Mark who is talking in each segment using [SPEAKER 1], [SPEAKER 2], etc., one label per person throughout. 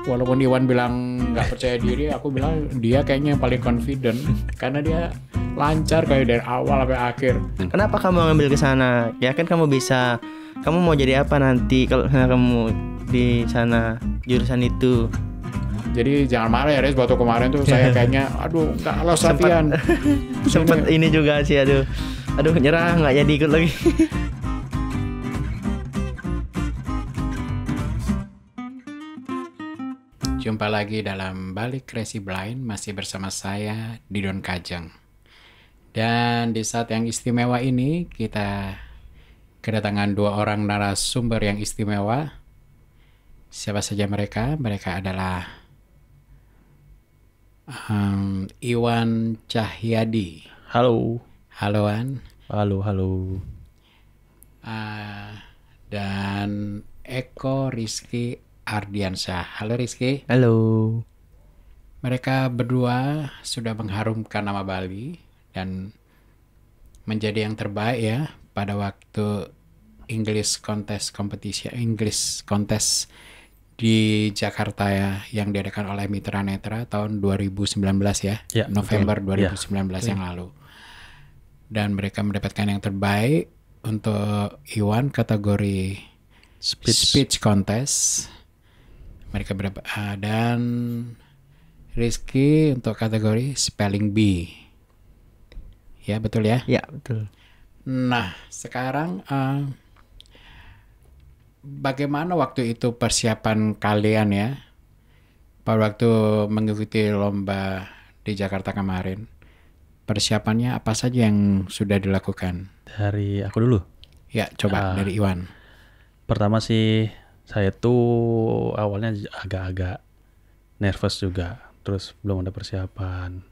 [SPEAKER 1] Walaupun Iwan bilang nggak percaya diri, aku bilang dia kayaknya yang paling confident karena dia lancar kayak dari awal sampai akhir.
[SPEAKER 2] Kenapa kamu ngambil ke sana? Ya kan kamu bisa. Kamu mau jadi apa nanti kalau kamu di sana jurusan itu?
[SPEAKER 1] Jadi jangan marah ya Riz, waktu kemarin tuh saya kayaknya aduh nggak lolos latihan.
[SPEAKER 2] Sempet ini juga sih, aduh nyerah, nggak jadi ikut lagi.
[SPEAKER 1] Jumpa lagi dalam Balik Crazy Blind, masih bersama saya Didon Kajang. Dan di saat yang istimewa ini kita kedatangan dua orang narasumber yang istimewa. Siapa saja mereka? Mereka adalah Iwan Cahyadi.
[SPEAKER 2] Halo.
[SPEAKER 1] Halo Wan.
[SPEAKER 2] Halo.
[SPEAKER 1] Dan Eko Rizky Ardiansyah. Halo Rizky.
[SPEAKER 2] Halo.
[SPEAKER 1] Mereka berdua sudah mengharumkan nama Bali dan menjadi yang terbaik ya pada waktu English Contest di Jakarta ya, yang diadakan oleh Mitra Netra tahun 2019 ya, November
[SPEAKER 2] betul.
[SPEAKER 1] 2019 yang lalu. Dan mereka mendapatkan yang terbaik untuk Iwan kategori speech contest. Mereka dan Rizky untuk kategori spelling bee. Ya, betul ya?
[SPEAKER 2] Ya, betul.
[SPEAKER 1] Nah, sekarang bagaimana waktu itu persiapan kalian ya? Pada waktu mengikuti lomba di Jakarta kemarin. Persiapannya apa saja yang sudah dilakukan?
[SPEAKER 2] Dari aku dulu.
[SPEAKER 1] Ya, coba dari Iwan.
[SPEAKER 2] Pertama sih saya tuh awalnya agak-agak nervous juga. Terus belum ada persiapan.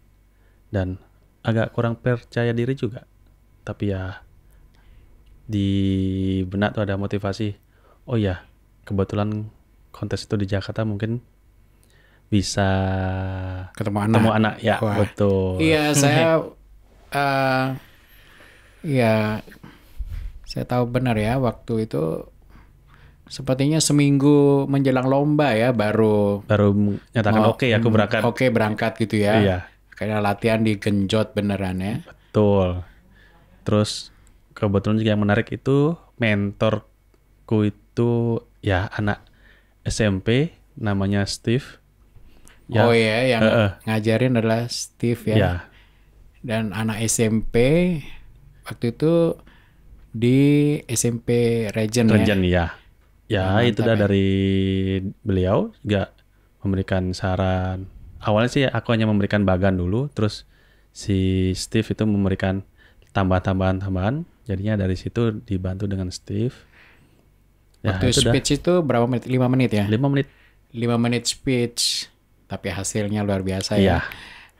[SPEAKER 2] Dan agak kurang percaya diri juga. Tapi ya di benak tuh ada motivasi. Oh ya, kebetulan kontes itu di Jakarta, mungkin bisa
[SPEAKER 1] Ketemu
[SPEAKER 2] anak. Ya. Wah. Betul.
[SPEAKER 1] Iya, saya saya tahu benar ya, waktu itu sepertinya seminggu menjelang lomba ya baru
[SPEAKER 2] nyatakan oke, aku berangkat.
[SPEAKER 1] Oke, berangkat gitu ya.
[SPEAKER 2] Iya.
[SPEAKER 1] Karena latihan digenjot beneran ya.
[SPEAKER 2] Betul. Terus kebetulan juga yang menarik itu mentorku itu ya anak SMP, namanya Steve.
[SPEAKER 1] Ya, oh iya, yang ngajarin adalah Steve ya.
[SPEAKER 2] Ya.
[SPEAKER 1] Dan anak SMP waktu itu di SMP Regent
[SPEAKER 2] ya. Ya, itu udah dari beliau juga memberikan saran. Awalnya sih aku hanya memberikan bagan dulu, terus si Steve itu memberikan tambahan. Jadinya dari situ dibantu dengan Steve. Ya,
[SPEAKER 1] waktu speech itu berapa menit? 5 menit ya? 5
[SPEAKER 2] menit.
[SPEAKER 1] 5 menit speech. Tapi hasilnya luar biasa ya.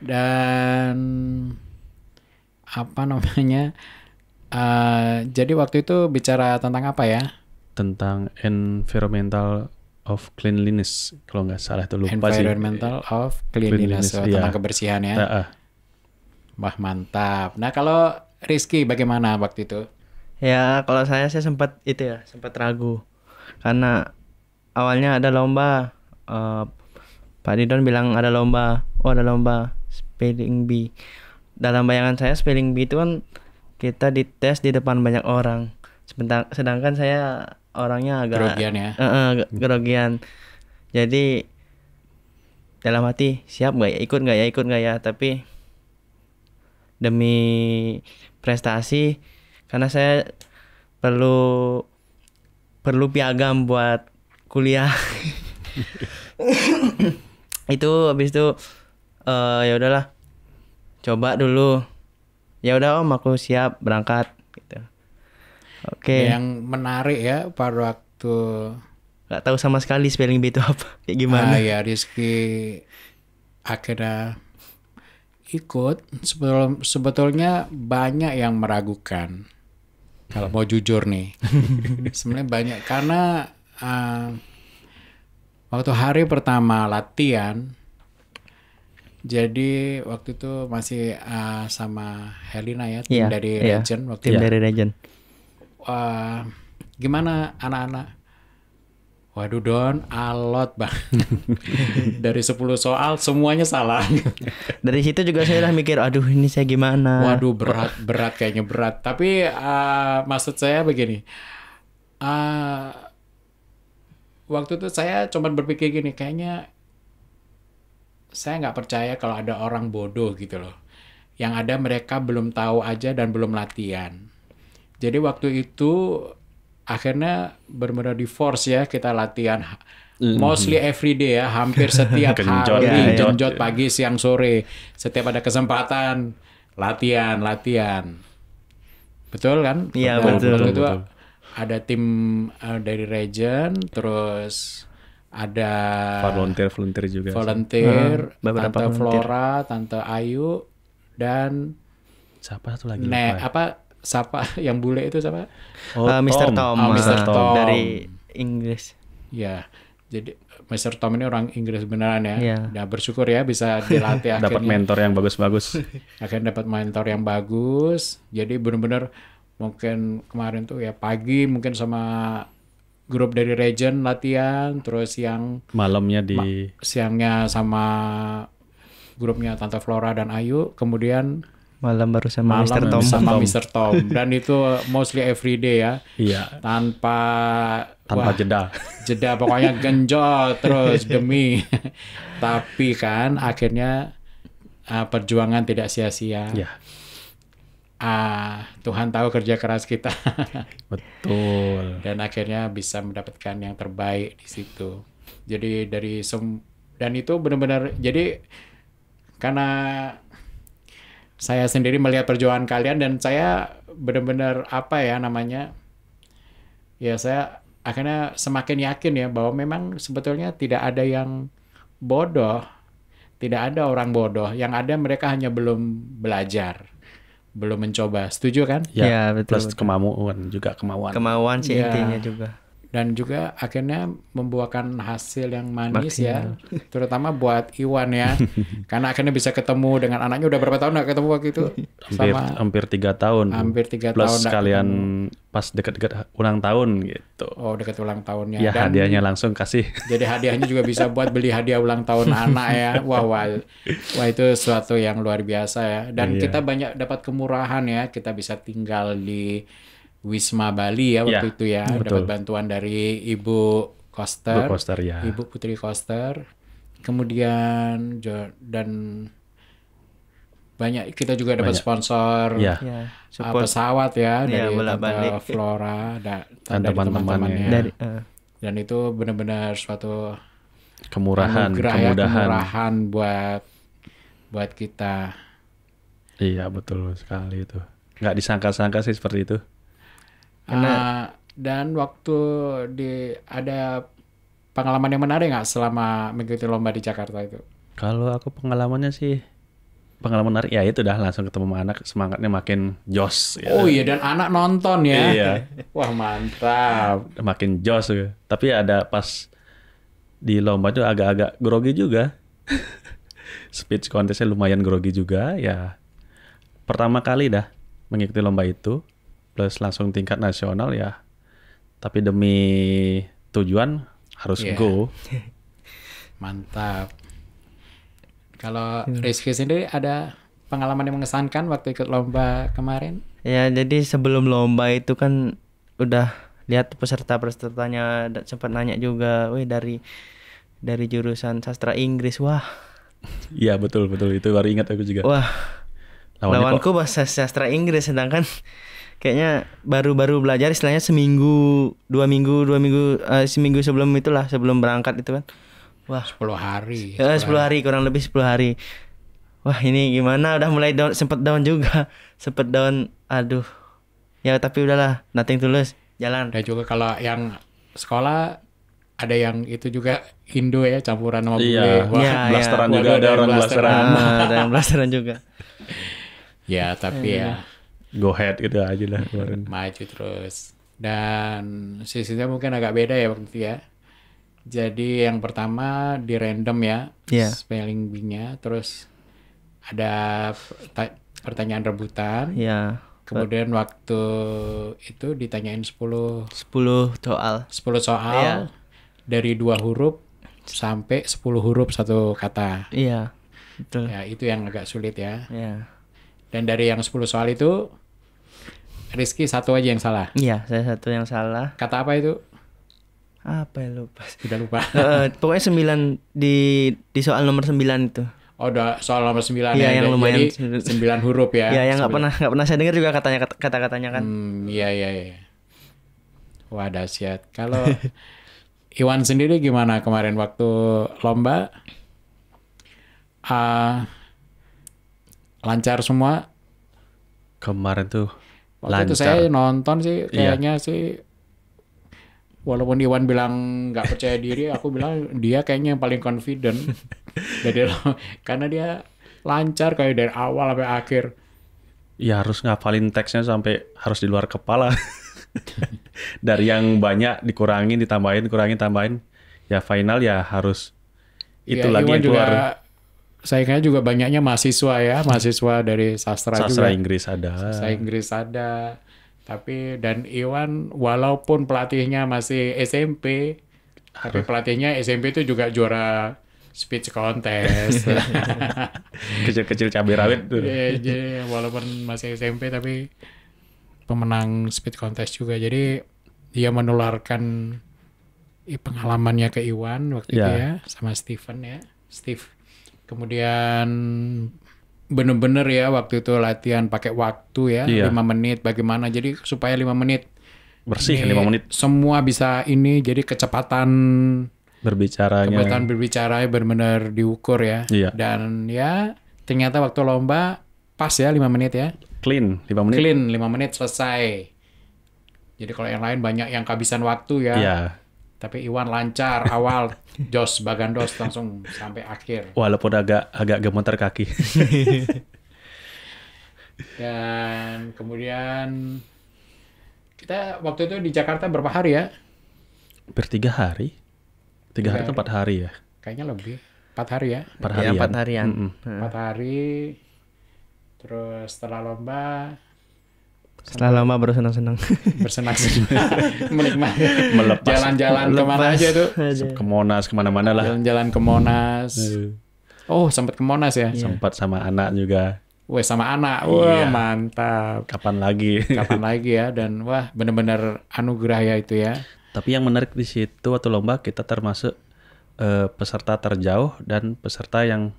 [SPEAKER 1] Dan apa namanya? Jadi waktu itu bicara tentang apa ya?
[SPEAKER 2] Tentang environmental of cleanliness, kalau nggak salah itu, lupa
[SPEAKER 1] environmental
[SPEAKER 2] sih.
[SPEAKER 1] of cleanliness, tentang kebersihan ya. Wah, mantap. Nah, kalau Rizky bagaimana waktu itu?
[SPEAKER 2] Ya, kalau saya sempat ragu. Karena awalnya ada lomba, Pak Didon bilang ada lomba. Oh, ada lomba spelling bee. Dalam bayangan saya spelling bee itu kan kita dites di depan banyak orang. Sedangkan saya orangnya agak
[SPEAKER 1] grogian ya.
[SPEAKER 2] Grogian. Jadi dalam hati, siap nggak ya, ikut nggak ya. Tapi demi prestasi, karena saya perlu piagam buat kuliah. Habis itu ya udahlah, coba dulu. Ya udah Om, aku siap berangkat gitu. Oke.
[SPEAKER 1] Yang menarik ya pada waktu
[SPEAKER 2] nggak tahu sama sekali spelling bee itu apa, kayak gimana.
[SPEAKER 1] Ya, Rizky akhirnya ikut. Sebetulnya banyak yang meragukan. Kalau mau jujur nih, sebenarnya banyak, karena waktu hari pertama latihan, jadi waktu itu masih sama Helena ya, tim dari Regent waktu
[SPEAKER 2] tim dari Regent.
[SPEAKER 1] Gimana anak-anak Waduh Don, alot bang. Dari 10 soal semuanya salah.
[SPEAKER 3] Dari situ juga saya udah mikir, aduh ini saya gimana.
[SPEAKER 1] Waduh berat kayaknya berat. Tapi maksud saya begini, waktu itu saya cuma berpikir gini, kayaknya saya nggak percaya kalau ada orang bodoh gitu loh. Yang ada mereka belum tahu aja dan belum latihan. Jadi waktu itu akhirnya benar-benar di force ya kita latihan. Mostly every day ya, hampir setiap
[SPEAKER 2] Genjot,
[SPEAKER 1] hari,
[SPEAKER 2] genjot.
[SPEAKER 1] genjot pagi, siang, sore. Setiap ada kesempatan, latihan. Betul kan?
[SPEAKER 3] Iya,
[SPEAKER 1] Dan
[SPEAKER 3] betul.
[SPEAKER 1] waktu itu
[SPEAKER 2] Betul.
[SPEAKER 1] ada tim dari Region, terus ada
[SPEAKER 2] Volunteer juga.
[SPEAKER 1] volunteer,
[SPEAKER 3] beberapa
[SPEAKER 1] Tante
[SPEAKER 3] volunteer.
[SPEAKER 1] Flora, Tante Ayu, dan
[SPEAKER 2] Siapa satu lagi?
[SPEAKER 1] siapa yang bule itu siapa?
[SPEAKER 3] Mr. Tom,
[SPEAKER 1] Mr. Tom.
[SPEAKER 3] dari Inggris.
[SPEAKER 1] Ya, jadi Mr. Tom ini orang Inggris beneran ya.
[SPEAKER 3] Iya.
[SPEAKER 1] Nah, bersyukur ya bisa dilatih
[SPEAKER 2] Dapat
[SPEAKER 1] akhirnya.
[SPEAKER 2] mentor yang bagus-bagus.
[SPEAKER 1] Akhirnya dapat mentor yang bagus. Jadi bener-bener mungkin kemarin tuh ya pagi mungkin sama grup dari Region latihan, terus
[SPEAKER 2] Malamnya di
[SPEAKER 1] siangnya sama grupnya Tante Flora dan Ayu, kemudian
[SPEAKER 3] Malam baru sama
[SPEAKER 1] malam
[SPEAKER 3] Mr. Tom.
[SPEAKER 1] sama Mr. Tom. Dan itu mostly every day ya.
[SPEAKER 2] iya,
[SPEAKER 1] Tanpa
[SPEAKER 2] tanpa
[SPEAKER 1] wah,
[SPEAKER 2] jeda.
[SPEAKER 1] pokoknya genjot terus demi. Tapi kan akhirnya perjuangan tidak sia-sia.
[SPEAKER 2] Ya,
[SPEAKER 1] Tuhan tahu kerja keras kita.
[SPEAKER 2] betul.
[SPEAKER 1] Dan akhirnya bisa mendapatkan yang terbaik di situ. Jadi dan itu benar-benar jadi karena saya sendiri melihat perjuangan kalian dan saya benar-benar apa ya namanya, ya saya akhirnya semakin yakin ya bahwa memang sebetulnya tidak ada yang bodoh, tidak ada orang bodoh, yang ada mereka hanya belum belajar, belum mencoba. Setuju kan?
[SPEAKER 2] Ya,
[SPEAKER 3] Ya, betul,
[SPEAKER 2] plus
[SPEAKER 3] betul.
[SPEAKER 2] kemauan.
[SPEAKER 3] Kemauan sih
[SPEAKER 1] Iya.
[SPEAKER 3] intinya juga.
[SPEAKER 1] Dan juga akhirnya membuahkan hasil yang manis
[SPEAKER 3] Maksimal.
[SPEAKER 1] ya, terutama buat Iwan ya, karena akhirnya bisa ketemu dengan anaknya. Udah berapa tahun nggak ketemu waktu itu?
[SPEAKER 2] Hampir 3 tahun. Bu.
[SPEAKER 1] Hampir 3
[SPEAKER 2] Plus
[SPEAKER 1] tahun nggak
[SPEAKER 2] sekalian
[SPEAKER 1] ketemu.
[SPEAKER 2] pas dekat-dekat ulang tahun gitu.
[SPEAKER 1] Oh, dekat ulang tahunnya.
[SPEAKER 2] Ya,
[SPEAKER 1] Dan
[SPEAKER 2] hadiahnya langsung kasih.
[SPEAKER 1] jadi hadiahnya juga bisa buat beli hadiah ulang tahun anak ya. Wah, itu sesuatu yang luar biasa ya. Dan
[SPEAKER 2] Iya.
[SPEAKER 1] kita banyak dapat kemurahan ya. Kita bisa tinggal di Wisma Bali ya waktu
[SPEAKER 2] Ya,
[SPEAKER 1] itu ya.
[SPEAKER 2] betul.
[SPEAKER 1] Dapat bantuan dari Ibu Koster,
[SPEAKER 2] Bu Koster ya.
[SPEAKER 1] Ibu Putri Koster. Kemudian dan banyak kita juga dapat
[SPEAKER 2] Banyak.
[SPEAKER 1] sponsor
[SPEAKER 2] Ya,
[SPEAKER 3] Ya, support
[SPEAKER 1] pesawat ya
[SPEAKER 3] Iya,
[SPEAKER 1] dari
[SPEAKER 3] bola
[SPEAKER 1] Tante
[SPEAKER 3] balik.
[SPEAKER 1] Flora
[SPEAKER 2] Dan
[SPEAKER 1] dari
[SPEAKER 2] teman-temannya.
[SPEAKER 1] teman-temannya.
[SPEAKER 3] dari
[SPEAKER 1] Dan itu benar-benar suatu
[SPEAKER 2] kemurahan,
[SPEAKER 1] anugerah ya,
[SPEAKER 2] kemudahan.
[SPEAKER 1] kemurahan buat kita.
[SPEAKER 2] Iya, betul sekali itu. Nggak disangka-sangka sih seperti itu.
[SPEAKER 1] Dan waktu ada pengalaman yang menarik nggak selama mengikuti lomba di Jakarta itu?
[SPEAKER 2] Kalau aku pengalamannya sih pengalaman menarik ya itu dah langsung ketemu sama anak, semangatnya makin jos gitu.
[SPEAKER 1] Oh iya, dan anak nonton ya.
[SPEAKER 2] Iya.
[SPEAKER 1] Wah, mantap.
[SPEAKER 2] Makin jos gitu. Tapi ada pas di lomba itu agak-agak grogi juga. Speech contestnya lumayan grogi juga ya. Pertama kali dah mengikuti lomba itu, plus langsung tingkat nasional ya. Tapi demi tujuan harus
[SPEAKER 1] Iya.
[SPEAKER 2] go.
[SPEAKER 1] Mantap. Kalau Rizky sendiri ada pengalaman yang mengesankan waktu ikut lomba kemarin?
[SPEAKER 3] Ya, jadi sebelum lomba itu kan udah lihat peserta-pesertanya, sempat nanya juga, weh dari jurusan sastra Inggris. Wah,
[SPEAKER 2] Iya betul itu baru ingat aku juga.
[SPEAKER 3] wah,
[SPEAKER 2] Lawannya
[SPEAKER 3] lawanku bahasa sastra Inggris, sedangkan kayaknya baru-baru belajar istilahnya seminggu, seminggu sebelum itulah, sebelum berangkat itu kan. Wah,
[SPEAKER 1] 10 hari.
[SPEAKER 3] 10 hari, kurang lebih 10 hari. Wah, ini gimana? Udah mulai down, sempet down juga. Sempet down, aduh. Ya tapi udahlah, nothing tulus, jalan.
[SPEAKER 1] Dan juga kalau yang sekolah ada yang itu juga Indo ya, campuran sama bule.
[SPEAKER 2] Iya,
[SPEAKER 1] Wah,
[SPEAKER 3] Iya,
[SPEAKER 2] blasteran
[SPEAKER 1] iya.
[SPEAKER 2] juga
[SPEAKER 1] Waduh,
[SPEAKER 2] ada
[SPEAKER 1] ada
[SPEAKER 2] orang
[SPEAKER 1] blasteran.
[SPEAKER 2] blasteran.
[SPEAKER 3] Ada yang blasteran juga.
[SPEAKER 1] Ya, tapi ya
[SPEAKER 2] Go ahead gitu aja lah kemarin.
[SPEAKER 1] maju terus. Dan sistemnya mungkin agak beda ya waktu itu ya. Jadi yang pertama di random ya,
[SPEAKER 3] Iya.
[SPEAKER 1] spelling bee-nya, terus ada pertanyaan rebutan.
[SPEAKER 3] Ya,
[SPEAKER 1] Kemudian waktu itu ditanyain 10
[SPEAKER 3] 10 soal.
[SPEAKER 1] 10 soal.
[SPEAKER 3] Iya.
[SPEAKER 1] dari 2 huruf sampai 10 huruf satu kata.
[SPEAKER 3] Iya, betul.
[SPEAKER 1] Ya, itu yang agak sulit ya.
[SPEAKER 3] Iya.
[SPEAKER 1] Dan dari yang 10 soal itu, Rizky satu aja yang salah.
[SPEAKER 3] Iya, saya satu yang salah.
[SPEAKER 1] Kata apa itu?
[SPEAKER 3] Apa ya lupa.
[SPEAKER 1] Udah lupa.
[SPEAKER 3] Pokoknya 9 di soal nomor 9 itu.
[SPEAKER 1] Oh, udah soal nomor 9
[SPEAKER 3] Iya,
[SPEAKER 1] ya.
[SPEAKER 3] yang lumayan.
[SPEAKER 1] Jadi 9 huruf ya.
[SPEAKER 3] Iya, yang nggak
[SPEAKER 1] 9.
[SPEAKER 3] pernah saya dengar juga kata-katanya kan.
[SPEAKER 1] Iya, iya, iya. Wah, dahsyat. Kalau Iwan sendiri gimana kemarin waktu lomba? Lancar semua?
[SPEAKER 2] Kemarin tuh
[SPEAKER 1] Waktu itu saya nonton sih, kayaknya sih, walaupun Iwan bilang nggak percaya diri, aku bilang dia kayaknya yang paling confident. Karena dia lancar kayak dari awal sampai akhir.
[SPEAKER 2] Ya harus ngafalin teksnya sampai harus di luar kepala. Dari yang banyak dikurangin, ditambahin, kurangin, tambahin. Ya final ya harus itu
[SPEAKER 1] Ya,
[SPEAKER 2] lagi
[SPEAKER 1] Iwan
[SPEAKER 2] yang keluar.
[SPEAKER 1] juga, saya kayaknya juga banyaknya mahasiswa ya, mahasiswa dari sastra
[SPEAKER 2] Sastra
[SPEAKER 1] juga.
[SPEAKER 2] Inggris ada.
[SPEAKER 1] Sastra Inggris ada. Tapi dan Iwan walaupun pelatihnya masih SMP, tapi pelatihnya SMP itu juga juara speech contest.
[SPEAKER 2] Kecil-kecil cabai rawit tuh.
[SPEAKER 1] Jadi walaupun masih SMP tapi pemenang speech contest juga. Jadi dia menularkan pengalamannya ke Iwan waktu itu ya, sama Steven ya, Steve. Kemudian bener-bener ya waktu itu latihan pakai waktu ya,
[SPEAKER 2] Iya.
[SPEAKER 1] 5 menit bagaimana. Jadi supaya 5 menit
[SPEAKER 2] Bersih
[SPEAKER 1] ini
[SPEAKER 2] 5 menit
[SPEAKER 1] semua bisa ini, jadi kecepatan
[SPEAKER 2] berbicaranya.
[SPEAKER 1] berbicara benar-benar diukur ya.
[SPEAKER 2] Iya.
[SPEAKER 1] Dan ya ternyata waktu lomba pas ya 5 menit ya.
[SPEAKER 2] Clean 5 menit.
[SPEAKER 1] Clean 5 menit selesai. Jadi kalau yang lain banyak yang kehabisan waktu ya.
[SPEAKER 2] Iya.
[SPEAKER 1] Tapi Iwan lancar awal jos bagandos langsung sampai akhir.
[SPEAKER 2] Walaupun agak gemeter kaki.
[SPEAKER 1] Dan kemudian kita waktu itu di Jakarta berapa hari ya?
[SPEAKER 2] Hampir 3 hari. 3 hari atau 4 hari ya?
[SPEAKER 1] Kayaknya lebih. 4 hari ya?
[SPEAKER 2] 4
[SPEAKER 3] Iya,
[SPEAKER 2] harian.
[SPEAKER 3] 4 harian.
[SPEAKER 2] Mm-mm.
[SPEAKER 1] 4 hari. Terus setelah lomba
[SPEAKER 3] Setelah lama baru senang-senang.
[SPEAKER 1] bersenang-senang menikmati
[SPEAKER 2] Melepas.
[SPEAKER 1] jalan-jalan kemana aja tuh?
[SPEAKER 2] Ke Monas kemana-mana lah.
[SPEAKER 1] Jalan-jalan ke Monas. Oh, sempat ke Monas ya?
[SPEAKER 2] Sempat sama anak juga.
[SPEAKER 1] Wah, sama anak. Wah,
[SPEAKER 2] Iya.
[SPEAKER 1] mantap.
[SPEAKER 2] Kapan lagi?
[SPEAKER 1] Kapan lagi ya? Dan wah, bener-bener anugerah ya itu ya.
[SPEAKER 2] Tapi yang menarik di situ waktu lomba kita termasuk peserta terjauh dan peserta yang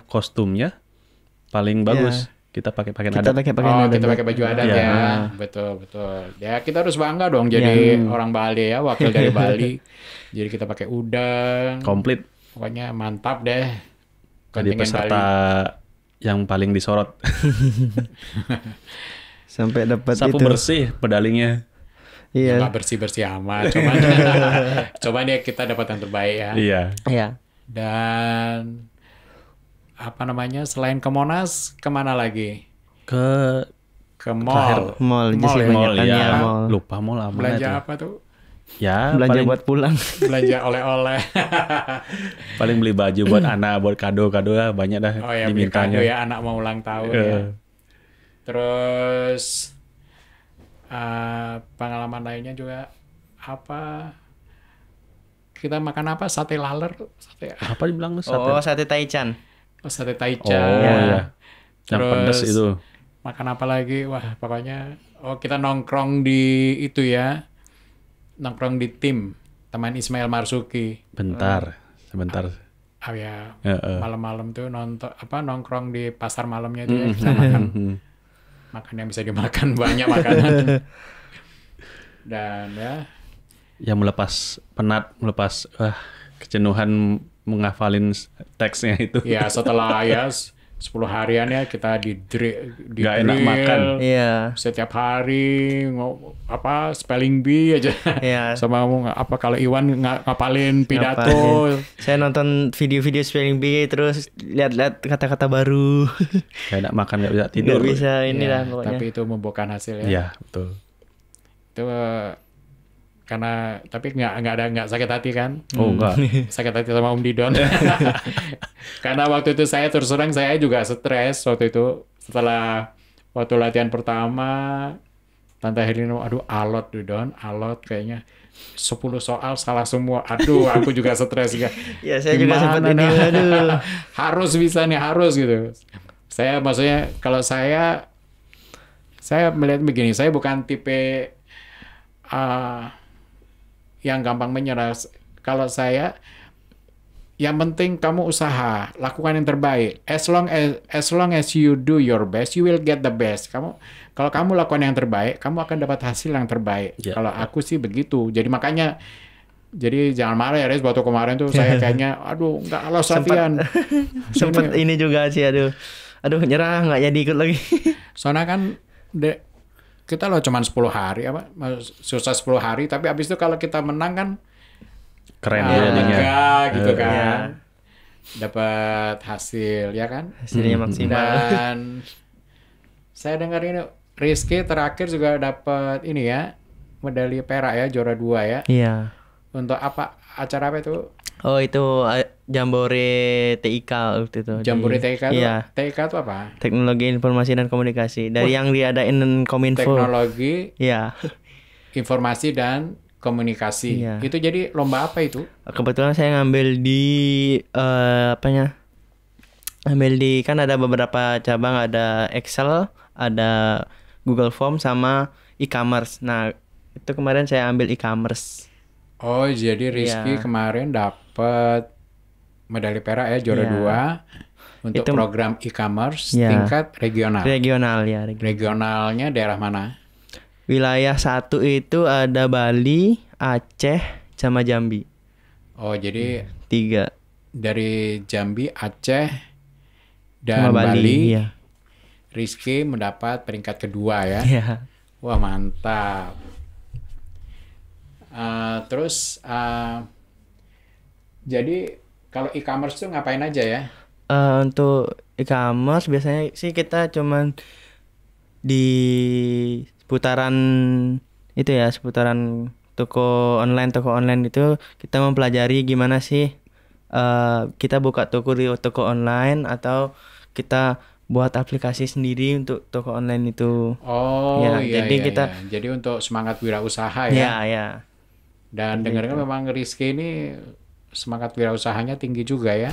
[SPEAKER 2] kostumnya paling bagus. Kita pakai pakaian
[SPEAKER 3] Kita
[SPEAKER 2] adat.
[SPEAKER 3] pakai pakaian
[SPEAKER 1] Oh,
[SPEAKER 3] adat.
[SPEAKER 1] kita pakai baju adat
[SPEAKER 2] Iya.
[SPEAKER 1] ya. Betul, betul. Ya, kita harus bangga dong jadi orang Bali ya, wakil dari Bali. Jadi kita pakai udang.
[SPEAKER 2] Komplit.
[SPEAKER 1] Pokoknya mantap deh.
[SPEAKER 2] Jadi
[SPEAKER 1] Kontingen
[SPEAKER 2] peserta yang paling disorot.
[SPEAKER 3] Sampai dapat
[SPEAKER 2] Sapu
[SPEAKER 3] itu.
[SPEAKER 2] bersih pedalingnya.
[SPEAKER 3] Iya.
[SPEAKER 1] Nggak bersih-bersih amat. Coba deh kita dapat yang terbaik ya.
[SPEAKER 2] Iya.
[SPEAKER 3] Iya.
[SPEAKER 1] Dan apa namanya? Selain ke Monas, kemana lagi?
[SPEAKER 2] Ke
[SPEAKER 1] Ke mall.
[SPEAKER 3] Mall aja sih
[SPEAKER 1] ya?
[SPEAKER 3] banyak.
[SPEAKER 2] mall
[SPEAKER 3] kan
[SPEAKER 2] ya.
[SPEAKER 3] ya, mall.
[SPEAKER 2] Lupa mall apa
[SPEAKER 1] Belanja
[SPEAKER 2] itu.
[SPEAKER 1] apa tuh?
[SPEAKER 2] Ya,
[SPEAKER 3] Belanja
[SPEAKER 2] paling
[SPEAKER 3] buat pulang.
[SPEAKER 1] Belanja oleh-oleh.
[SPEAKER 2] paling beli baju buat anak, buat kado-kado lah banyak dah
[SPEAKER 1] Oh ya, beli
[SPEAKER 2] dimintanya.
[SPEAKER 1] kado ya, anak mau ulang tahun ya. Terus pengalaman lainnya juga apa? Kita makan apa? Sate laler, sate
[SPEAKER 2] Apa dibilang lu sate?
[SPEAKER 3] Oh, sate taichan.
[SPEAKER 1] sate
[SPEAKER 2] Oh,
[SPEAKER 1] taichan.
[SPEAKER 2] ya. Yang
[SPEAKER 1] Terus
[SPEAKER 2] pedas itu.
[SPEAKER 1] makan apa lagi? Wah, pokoknya kita nongkrong di itu ya. Nongkrong di tim teman Ismail Marzuki.
[SPEAKER 2] Bentar, sebentar.
[SPEAKER 1] Oh ya,
[SPEAKER 2] Heeh.
[SPEAKER 1] malam-malam tuh nongkrong di pasar malamnya itu ya, kita makan yang bisa dimakan, banyak makanan. Dan ya,
[SPEAKER 2] Yang melepas penat, melepas kejenuhan menghafalin teksnya itu.
[SPEAKER 1] ya setelah ya 10 harian ya kita di
[SPEAKER 2] Nggak enak makan.
[SPEAKER 3] Iya.
[SPEAKER 1] setiap hari spelling bee aja.
[SPEAKER 3] Iya.
[SPEAKER 1] Sama apa kalau Iwan ngapalin pidato.
[SPEAKER 3] Saya nonton video-video spelling bee terus lihat-lihat kata-kata baru.
[SPEAKER 2] Gak enak makan, gak bisa tidur.
[SPEAKER 3] Nggak bisa
[SPEAKER 1] Ya,
[SPEAKER 3] inilah pokoknya.
[SPEAKER 1] tapi itu membuahkan hasil ya.
[SPEAKER 2] Iya, betul.
[SPEAKER 1] Itu karena tapi nggak sakit hati kan?
[SPEAKER 2] Oh, enggak.
[SPEAKER 1] Sakit hati sama Om Didon. Karena waktu itu saya terus terang saya juga stres waktu itu setelah waktu latihan pertama Tante Helena, aduh alot Didon, alot kayaknya. 10 soal salah semua. Aduh, aku juga stres juga.
[SPEAKER 3] Ya saya juga sempat
[SPEAKER 1] Gimana
[SPEAKER 3] ini,
[SPEAKER 1] nih?
[SPEAKER 3] aduh.
[SPEAKER 1] Harus bisa nih, harus gitu. Saya maksudnya kalau saya melihat begini, saya bukan tipe yang gampang menyerah. Kalau saya, yang penting kamu usaha, lakukan yang terbaik. As long as you do your best, you will get the best. Kalau kamu lakukan yang terbaik, kamu akan dapat hasil yang terbaik.
[SPEAKER 2] Ya.
[SPEAKER 1] Kalau aku sih begitu. Jadi makanya, jadi jangan marah ya, Riz. Waktu kemarin tuh saya kayaknya, aduh, nggak alas latihan.
[SPEAKER 3] Sempat ini juga sih, aduh. Aduh, nyerah nggak jadi ikut lagi.
[SPEAKER 1] Soalnya kan kita loh cuman 10 hari apa, susah 10 hari, tapi abis itu kalau kita menang kan
[SPEAKER 2] Keren ya jadinya.
[SPEAKER 1] lega gitu
[SPEAKER 3] Iya.
[SPEAKER 1] kan. Dapat hasil ya kan.
[SPEAKER 3] Hasilnya maksimal.
[SPEAKER 1] Dan saya dengar ini Rizky terakhir juga dapat ini ya, medali perak ya, juara 2 ya.
[SPEAKER 3] Iya.
[SPEAKER 1] Untuk apa, acara apa itu?
[SPEAKER 3] Oh itu Jambore TIK waktu itu.
[SPEAKER 1] Jambore TIK itu?
[SPEAKER 3] Iya.
[SPEAKER 1] TIK itu apa?
[SPEAKER 3] Teknologi Informasi dan Komunikasi. Dari yang diadain Kominfo.
[SPEAKER 1] Teknologi,
[SPEAKER 3] Iya.
[SPEAKER 1] Informasi dan Komunikasi.
[SPEAKER 3] Iya.
[SPEAKER 1] Itu jadi lomba apa itu?
[SPEAKER 3] Kebetulan saya ngambil di ambil di, kan ada beberapa cabang, ada Excel, ada Google Form sama e-commerce. Nah, itu kemarin saya ambil e-commerce.
[SPEAKER 1] Oh, jadi Rizky
[SPEAKER 3] Iya.
[SPEAKER 1] kemarin dapat medali perak ya, juara
[SPEAKER 3] Iya.
[SPEAKER 1] 2 untuk
[SPEAKER 3] Itu-
[SPEAKER 1] program e-commerce
[SPEAKER 3] Iya.
[SPEAKER 1] tingkat regional.
[SPEAKER 3] Regional ya.
[SPEAKER 1] Regionalnya daerah mana?
[SPEAKER 3] Wilayah 1 itu ada Bali, Aceh, sama Jambi.
[SPEAKER 1] Oh, jadi
[SPEAKER 3] 3
[SPEAKER 1] dari Jambi, Aceh, dan
[SPEAKER 3] sama Bali.
[SPEAKER 1] Bali,
[SPEAKER 3] Iya.
[SPEAKER 1] Rizky mendapat peringkat kedua ya.
[SPEAKER 3] Iya.
[SPEAKER 1] Wah, mantap. Terus, jadi kalau e-commerce tuh ngapain aja ya?
[SPEAKER 3] Untuk e-commerce biasanya sih kita cuman di seputaran itu ya, seputaran toko online itu kita mempelajari gimana sih kita buka toko di toko online atau kita buat aplikasi sendiri untuk toko online itu.
[SPEAKER 1] Oh,
[SPEAKER 3] Ya,
[SPEAKER 1] iya,
[SPEAKER 3] jadi
[SPEAKER 1] iya,
[SPEAKER 3] kita-
[SPEAKER 1] iya. Jadi untuk semangat wirausaha ya.
[SPEAKER 3] Ya, ya.
[SPEAKER 1] Dan dengarnya memang Rizky ini semangat wirausahanya tinggi juga ya.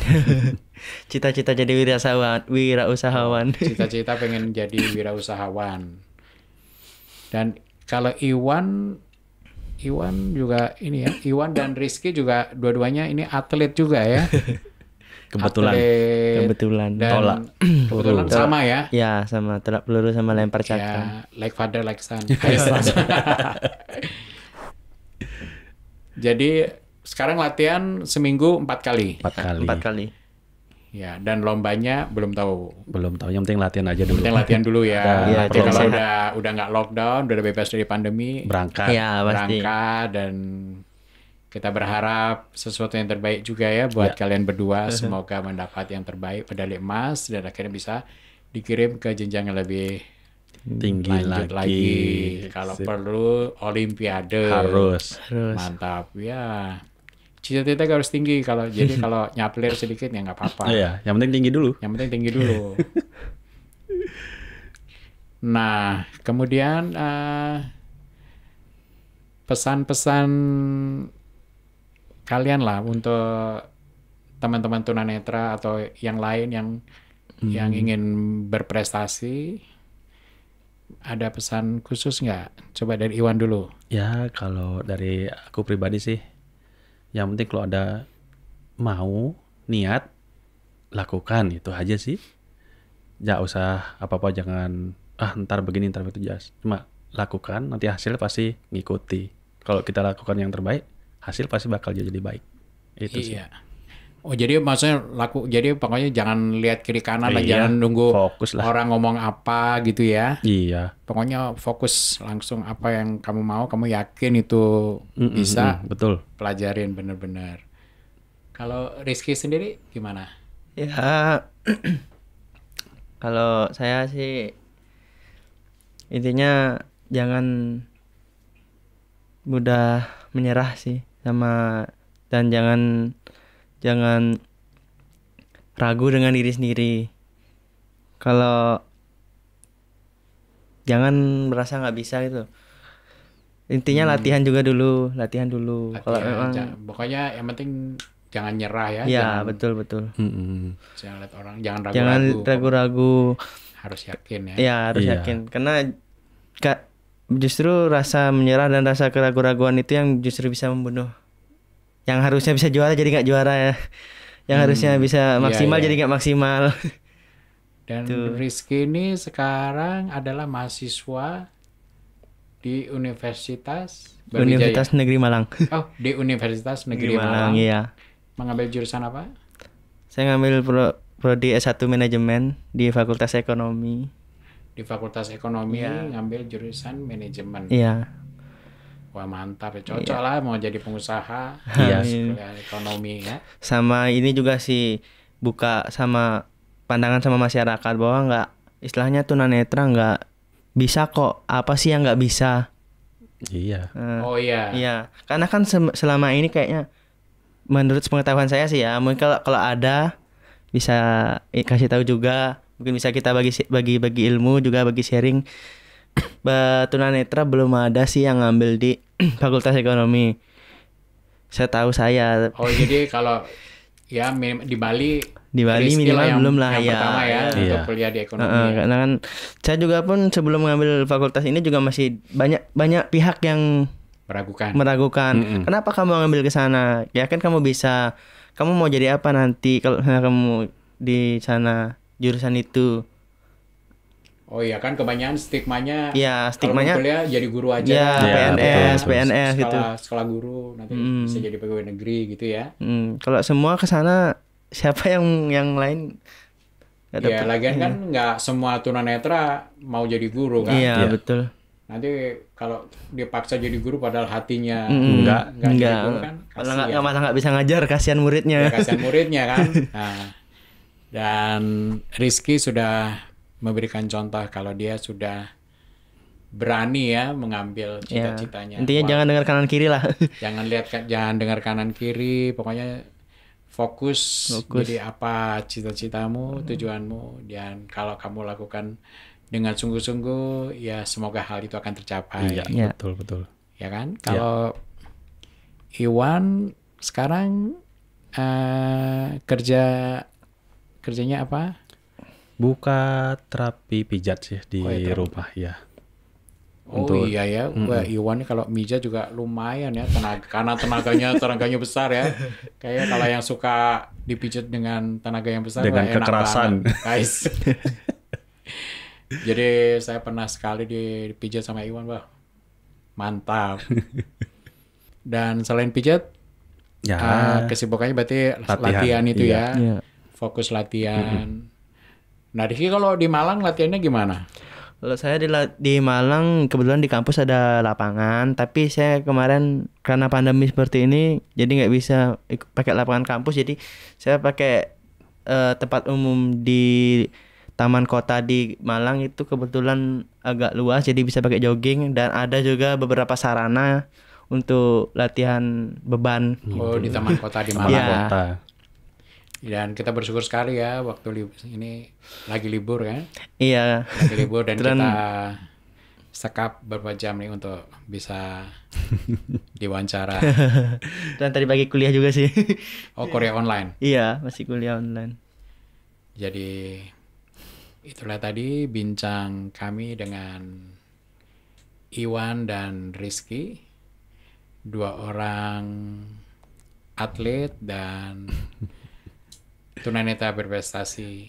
[SPEAKER 3] Cita-cita jadi wirausahawan.
[SPEAKER 1] Cita-cita pengen jadi wirausahawan. Dan kalau Iwan juga ini ya, Iwan dan Rizky juga dua-duanya ini atlet juga ya.
[SPEAKER 2] Kebetulan.
[SPEAKER 1] Atlet
[SPEAKER 3] Kebetulan.
[SPEAKER 1] dan
[SPEAKER 2] Tolak.
[SPEAKER 1] kebetulan sama ya.
[SPEAKER 3] Ya, sama tolak peluru sama lempar cakram.
[SPEAKER 1] Ya, like father like son. Jadi sekarang latihan seminggu 4 kali.
[SPEAKER 2] 4 kali.
[SPEAKER 3] 4 kali.
[SPEAKER 1] Ya, dan lombanya belum tahu.
[SPEAKER 2] Belum tahu. Yang penting latihan aja dulu.
[SPEAKER 1] Penting latihan dulu ya.
[SPEAKER 3] Iya,
[SPEAKER 1] Nanti
[SPEAKER 3] biar
[SPEAKER 1] kalau
[SPEAKER 3] sehat.
[SPEAKER 1] udah nggak lockdown, udah bebas dari pandemi,
[SPEAKER 2] Berangkat.
[SPEAKER 3] Ya, pasti.
[SPEAKER 1] berangkat, dan kita berharap sesuatu yang terbaik juga ya buat kalian berdua. Semoga mendapat yang terbaik, medali emas, dan akhirnya bisa dikirim ke jenjang yang lebih
[SPEAKER 2] Tinggi
[SPEAKER 1] lanjut lagi. Kalau
[SPEAKER 2] Sip.
[SPEAKER 1] perlu Olimpiade.
[SPEAKER 2] Harus.
[SPEAKER 1] Mantap ya. Cita-cita harus tinggi, kalau nyaplir sedikit ya nggak apa-apa.
[SPEAKER 2] Iya, yang penting tinggi dulu.
[SPEAKER 1] Yang penting tinggi dulu. Nah, kemudian pesan-pesan kalian lah untuk teman-teman tunanetra atau yang lain yang ingin berprestasi. Ada pesan khusus nggak? Coba dari Iwan dulu.
[SPEAKER 2] Ya, kalau dari aku pribadi sih, yang penting kalau ada mau, niat, lakukan, itu aja sih. Nggak usah apa-apa, jangan ntar begini, ntar begitu, cuma lakukan, nanti hasil pasti ngikuti. Kalau kita lakukan yang terbaik, hasil pasti bakal jadi baik. Itu sih.
[SPEAKER 1] Iya. Oh, jadi maksudnya jadi pokoknya jangan lihat kiri kanan lah,
[SPEAKER 2] Iya,
[SPEAKER 1] jangan nunggu
[SPEAKER 2] fokus lah.
[SPEAKER 1] orang ngomong apa gitu ya.
[SPEAKER 2] Iya.
[SPEAKER 1] Pokoknya fokus langsung apa yang kamu mau, kamu yakin itu bisa,
[SPEAKER 2] Betul.
[SPEAKER 1] pelajarin bener-bener. Kalau Rizky sendiri gimana?
[SPEAKER 3] Ya, kalau saya sih intinya jangan mudah menyerah sih, dan jangan ragu dengan diri sendiri. Kalau jangan merasa nggak bisa gitu. Intinya latihan juga dulu, latihan dulu. Kalau
[SPEAKER 1] Latihan,
[SPEAKER 3] memang
[SPEAKER 1] pokoknya yang penting jangan nyerah ya,
[SPEAKER 3] ya
[SPEAKER 1] jangan
[SPEAKER 3] betul.
[SPEAKER 1] jangan lihat orang, jangan
[SPEAKER 3] Jangan
[SPEAKER 1] ragu-ragu,
[SPEAKER 3] ragu-ragu.
[SPEAKER 1] harus yakin ya.
[SPEAKER 3] Ya harus
[SPEAKER 2] Iya.
[SPEAKER 3] yakin. Karena justru rasa menyerah dan rasa keraguan-raguan itu yang justru bisa membunuh. Yang harusnya bisa juara jadi nggak juara ya. Yang harusnya bisa
[SPEAKER 1] Iya,
[SPEAKER 3] maksimal
[SPEAKER 1] iya.
[SPEAKER 3] jadi nggak maksimal.
[SPEAKER 1] Dan Rizky ini sekarang adalah mahasiswa di Universitas Brawijaya.
[SPEAKER 3] Universitas Negeri Malang.
[SPEAKER 1] Oh, di Universitas Negeri Malang.
[SPEAKER 3] Iya.
[SPEAKER 1] Mengambil jurusan apa?
[SPEAKER 3] Saya ngambil prodi S1 manajemen di Fakultas Ekonomi.
[SPEAKER 1] Di Fakultas Ekonomi,
[SPEAKER 3] Iya.
[SPEAKER 1] ngambil jurusan manajemen.
[SPEAKER 3] Iya.
[SPEAKER 1] Wah, mantap ya. Cocok lah mau jadi pengusaha.
[SPEAKER 2] Iya.
[SPEAKER 1] Kuliah ekonomi ya.
[SPEAKER 3] Sama ini juga sih buka sama pandangan sama masyarakat bahwa nggak istilahnya tunanetra nggak bisa kok. Apa sih yang nggak bisa?
[SPEAKER 2] Iya.
[SPEAKER 1] Oh iya.
[SPEAKER 3] Iya, karena kan selama ini kayaknya menurut pengetahuan saya sih ya, mungkin kalau ada bisa kasih tahu juga, mungkin bisa kita bagi ilmu juga, bagi sharing. Tunanetra belum ada sih yang ngambil di Fakultas Ekonomi. Saya tahu saya
[SPEAKER 1] Oh, jadi kalau ya di Bali
[SPEAKER 3] di Bali
[SPEAKER 1] Rizky
[SPEAKER 3] minimal
[SPEAKER 1] yang,
[SPEAKER 3] belum lah
[SPEAKER 1] yang
[SPEAKER 3] ya.
[SPEAKER 1] pertama ya untuk
[SPEAKER 2] Iya.
[SPEAKER 1] kuliah di ekonomi. ya.
[SPEAKER 3] Karena kan saya juga pun sebelum mengambil fakultas ini juga masih banyak pihak yang
[SPEAKER 1] Meragukan.
[SPEAKER 3] meragukan. Kenapa kamu ngambil ke sana? Ya kan kamu bisa. Kamu mau jadi apa nanti kalau kamu di sana jurusan itu?
[SPEAKER 1] Oh iya kan kebanyakan stigmanya.
[SPEAKER 3] Ya,
[SPEAKER 1] kalau
[SPEAKER 3] stigmanya
[SPEAKER 1] mau kuliah jadi guru aja.
[SPEAKER 3] ya
[SPEAKER 2] Iya,
[SPEAKER 3] PNS,
[SPEAKER 2] betul.
[SPEAKER 3] PNS gitu.
[SPEAKER 1] Sekolah guru nanti bisa jadi pegawai negeri gitu ya.
[SPEAKER 3] Kalau semua ke sana siapa yang lain nggak
[SPEAKER 1] Ya
[SPEAKER 3] dapet?
[SPEAKER 1] lagian kan nggak semua tunanetra mau jadi guru kan.
[SPEAKER 3] Iya,
[SPEAKER 2] Iya.
[SPEAKER 3] betul.
[SPEAKER 1] Nanti kalau dipaksa jadi guru padahal hatinya
[SPEAKER 2] Enggak.
[SPEAKER 1] jadi guru kan
[SPEAKER 3] Malah
[SPEAKER 1] kasihan.
[SPEAKER 3] malah nggak bisa ngajar, kasihan
[SPEAKER 1] Ya,
[SPEAKER 3] muridnya.
[SPEAKER 1] kasihan muridnya kan. Nah, dan Rizky sudah memberikan contoh kalau dia sudah berani ya mengambil
[SPEAKER 3] Ya.
[SPEAKER 1] cita-citanya.
[SPEAKER 3] Intinya
[SPEAKER 1] Wah,
[SPEAKER 3] jangan dengar kanan kiri lah.
[SPEAKER 1] jangan dengar kanan kiri, pokoknya fokus. Jadi apa cita-citamu, tujuanmu, dan kalau kamu lakukan dengan sungguh-sungguh, ya semoga hal itu akan tercapai.
[SPEAKER 2] Iya,
[SPEAKER 3] Iya.
[SPEAKER 2] betul.
[SPEAKER 1] Ya kan? Kalau Iwan sekarang kerjanya apa?
[SPEAKER 2] Buka terapi pijat sih di
[SPEAKER 1] Oh, ya, terapi.
[SPEAKER 2] rumah ya.
[SPEAKER 1] Oh
[SPEAKER 2] Untuk-
[SPEAKER 1] iya ya, wah Iwan nih kalau mijat juga lumayan ya karena tenaganya besar ya. Kayak kalau yang suka dipijat dengan tenaga yang besar
[SPEAKER 2] Dengan
[SPEAKER 1] wah, enak
[SPEAKER 2] kekerasan.
[SPEAKER 1] banget, guys. Jadi saya pernah sekali dipijat sama Iwan, wah mantap. Dan selain pijat,
[SPEAKER 2] Ya,
[SPEAKER 1] kesibukannya berarti
[SPEAKER 2] Latihan,
[SPEAKER 1] latihan itu
[SPEAKER 2] iya.
[SPEAKER 1] ya,
[SPEAKER 3] Iya.
[SPEAKER 1] fokus latihan. Nah, Rizky kalau di Malang latihannya gimana?
[SPEAKER 3] Kalau saya di Malang kebetulan di kampus ada lapangan, tapi saya kemarin karena pandemi seperti ini jadi nggak bisa pakai lapangan kampus, jadi saya pakai tempat umum di taman kota di Malang itu kebetulan agak luas, jadi bisa pakai jogging dan ada juga beberapa sarana untuk latihan beban.
[SPEAKER 1] Oh, di Taman Kota di
[SPEAKER 2] Malang
[SPEAKER 1] Malang.
[SPEAKER 3] Iya.
[SPEAKER 2] kota.
[SPEAKER 1] Dan kita bersyukur sekali ya waktu ini lagi libur kan,
[SPEAKER 3] Iya.
[SPEAKER 1] lagi libur dan
[SPEAKER 3] Kebetulan-
[SPEAKER 1] kita sekap beberapa jam nih untuk bisa diwawancara.
[SPEAKER 3] Dan tadi pagi kuliah juga sih.
[SPEAKER 1] Oh, Korea online.
[SPEAKER 3] Iya, masih kuliah online.
[SPEAKER 1] Jadi itulah tadi bincang kami dengan Iwan dan Rizky, dua orang atlet dan tunanetra berprestasi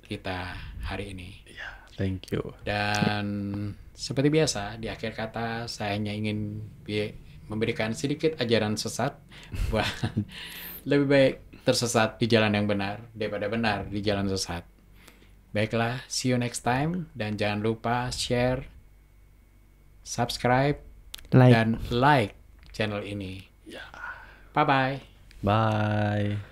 [SPEAKER 1] kita hari ini.
[SPEAKER 2] Thank you.
[SPEAKER 1] Dan seperti biasa di akhir kata saya hanya ingin memberikan sedikit ajaran sesat bahwa lebih baik tersesat di jalan yang benar daripada benar di jalan sesat. Baiklah, see you next time dan jangan lupa share, subscribe,
[SPEAKER 3] Like.
[SPEAKER 1] dan like channel ini. Bye-bye.
[SPEAKER 2] Bye.